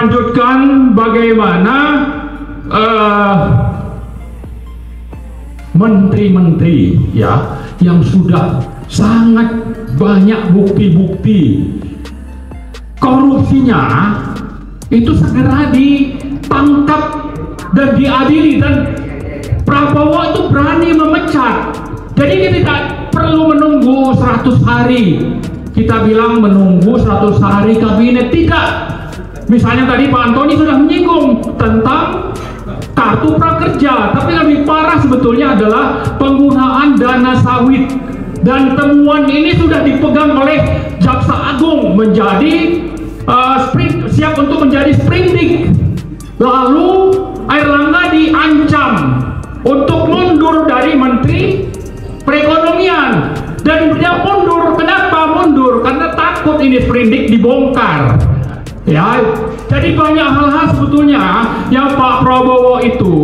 melanjutkan bagaimana menteri-menteri ya yang sudah sangat banyak bukti-bukti korupsinya itu segera ditangkap dan diadili, dan Prabowo itu berani memecat. Jadi kita tidak perlu menunggu 100 hari. Kita bilang menunggu 100 hari kabinet, tidak. Misalnya tadi Pak Antoni sudah menyinggung tentang kartu prakerja, tapi lebih parah sebetulnya adalah penggunaan dana sawit, dan temuan ini sudah dipegang oleh Jaksa Agung menjadi siap untuk menjadi sprindik. Lalu Airlangga diancam untuk mundur dari Menteri Perekonomian, dan dia mundur. Kenapa mundur? Karena takut ini sprindik dibongkar. Ya, jadi banyak hal-hal sebetulnya yang Pak Prabowo itu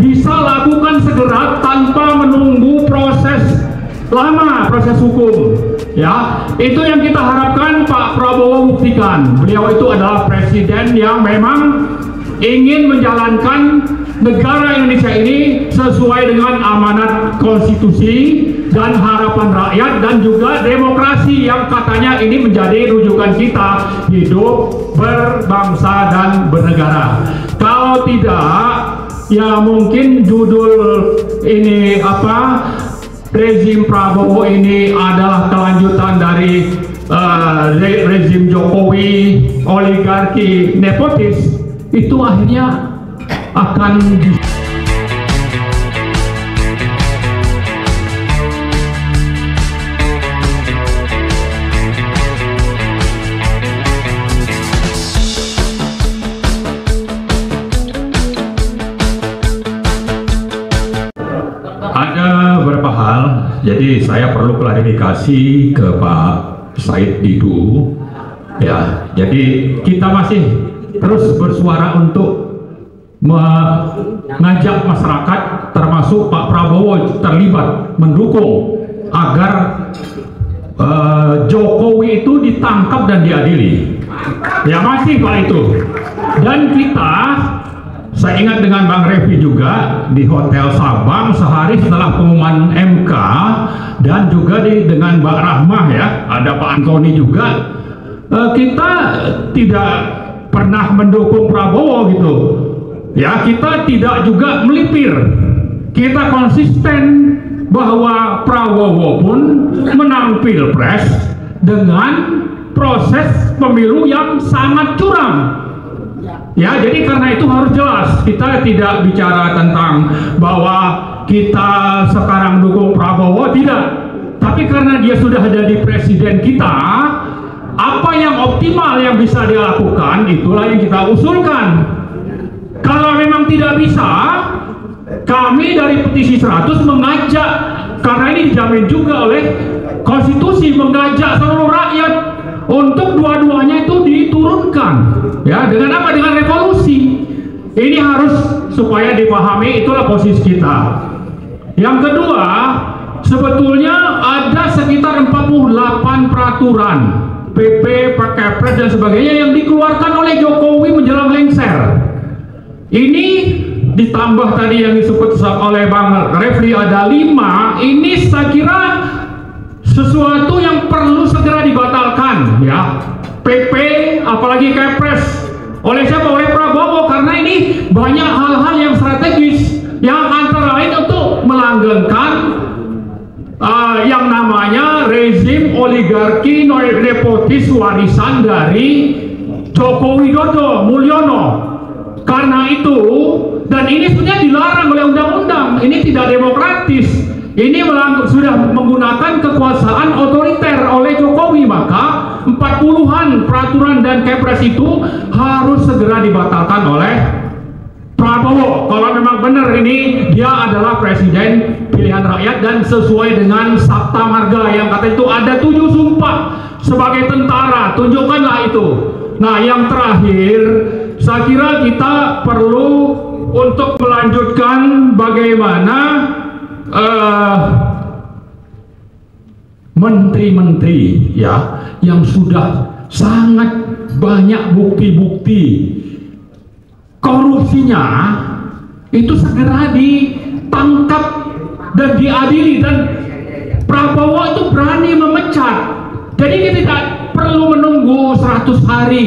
bisa lakukan segera tanpa menunggu proses lama, proses hukum. Ya, itu yang kita harapkan Pak Prabowo buktikan. Beliau itu adalah presiden yang memang ingin menjalankan negara Indonesia ini sesuai dengan amanat konstitusi dan harapan rakyat, dan juga demokrasi yang katanya ini menjadi rujukan kita hidup berbangsa dan bernegara. Kalau tidak, ya mungkin judul ini rezim Prabowo ini adalah kelanjutan dari rezim Jokowi, oligarki nepotis, itu akhirnya akan ada beberapa hal. Jadi saya perlu klarifikasi ke Pak Said Didu. Ya, jadi kita masih terus bersuara untuk mengajak masyarakat, termasuk Pak Prabowo, terlibat mendukung agar Jokowi itu ditangkap dan diadili. Ya masih Pak itu. Dan kita, saya ingat dengan Bang Refli juga di Hotel Sabang sehari setelah pengumuman MK, dan juga dengan Mbak Rahmah ya, ada Pak Antoni juga. Kita tidak pernah mendukung Prabowo gitu. Ya, kita tidak juga melipir. Kita konsisten bahwa Prabowo pun menang Pilpres dengan proses pemilu yang sangat curang. Ya, jadi karena itu harus jelas. Kita tidak bicara tentang bahwa kita sekarang dukung Prabowo, tidak. Tapi karena dia sudah jadi presiden kita, apa yang optimal yang bisa dia lakukan, itulah yang kita usulkan. Kalau memang tidak bisa, kami dari petisi 100 mengajak, karena ini dijamin juga oleh konstitusi, mengajak seluruh rakyat untuk dua-duanya itu diturunkan. Ya, dengan apa? Dengan revolusi. Ini harus supaya dipahami, itulah posisi kita. Yang kedua, sebetulnya ada sekitar 48 peraturan PP, Kepres dan sebagainya yang dikeluarkan oleh Jokowi menjelang lengser. Ini ditambah tadi yang disebut oleh Bang Refli ada 5. Ini saya kira sesuatu yang perlu segera dibatalkan ya. PP apalagi Kepres oleh siapa? Oleh Prabowo, karena ini banyak hal-hal yang strategis yang antara lain untuk melanggengkan yang namanya rezim oligarki nepotis warisan dari Joko Widodo Mulyono. Karena itu, dan ini sebenarnya dilarang oleh undang-undang, ini tidak demokratis, ini sudah menggunakan kekuasaan otoriter oleh Jokowi, maka 40-an peraturan dan Kepres itu harus segera dibatalkan oleh Prabowo. Kalau memang benar ini dia adalah presiden pilihan rakyat dan sesuai dengan Sabta Marga yang kata itu ada 7 sumpah sebagai tentara, tunjukkanlah itu. Nah, yang terakhir, saya kira kita perlu untuk melanjutkan bagaimana menteri-menteri ya yang sudah sangat banyak bukti-bukti korupsinya, itu segera ditangkap dan diadili, dan Prabowo itu berani memecat. Jadi kita tidak perlu menunggu 100 hari.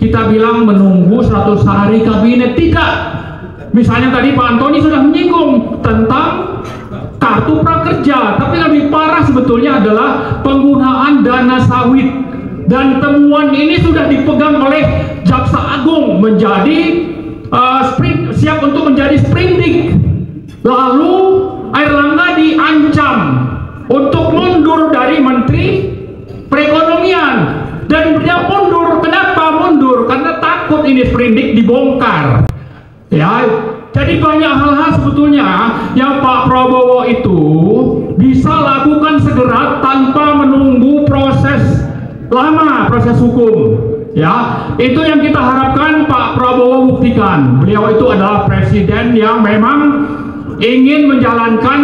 Kita bilang menunggu 100 hari kabinet, tidak. Misalnya tadi Pak Antoni sudah menyinggung tentang kartu prakerja, tapi lebih parah sebetulnya adalah penggunaan dana sawit, dan temuan ini sudah dipegang oleh Jaksa Agung menjadi siap untuk menjadi sprindik. Lalu Airlangga diancam untuk mundur dari Menteri Perekonomian, dan dia mundur. Kenapa mundur? Karena takut ini sprindik dibongkar. Ya, jadi banyak hal-hal sebetulnya yang Pak Prabowo itu bisa lakukan segera tanpa menunggu proses lama, proses hukum. Ya, itu yang kita harapkan Pak Prabowo buktikan. Beliau itu adalah presiden yang memang ingin menjalankan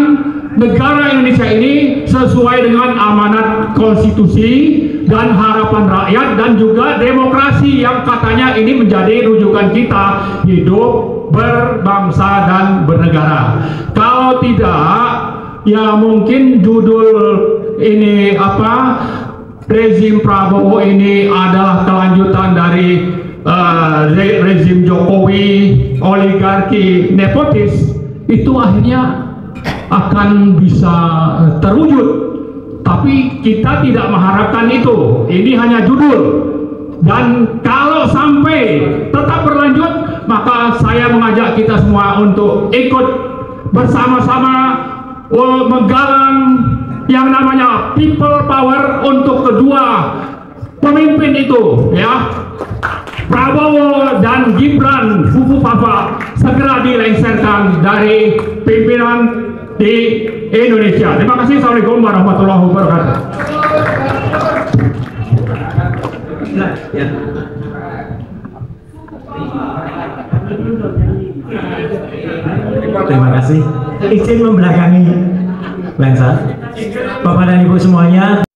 negara Indonesia ini sesuai dengan amanat konstitusi dan harapan rakyat, dan juga demokrasi yang katanya ini menjadi rujukan kita hidup berbangsa dan bernegara. Kalau tidak, ya mungkin judul ini rezim Prabowo ini adalah kelanjutan dari rezim Jokowi, oligarki nepotis, itu akhirnya akan bisa terwujud. Tapi kita tidak mengharapkan itu. Ini hanya judul. Dan kalau sampai tetap berlanjut, maka saya mengajak kita semua untuk ikut bersama-sama menggalang yang namanya people power untuk kedua pemimpin itu, ya. Prabowo dan Gibran Fufu Papa segera dilengsarkan dari pimpinan di Indonesia. Terima kasih. Assalamualaikum warahmatullahi wabarakatuh. Terima kasih. Izin membelakangi Lensa. Bapak dan Ibu semuanya.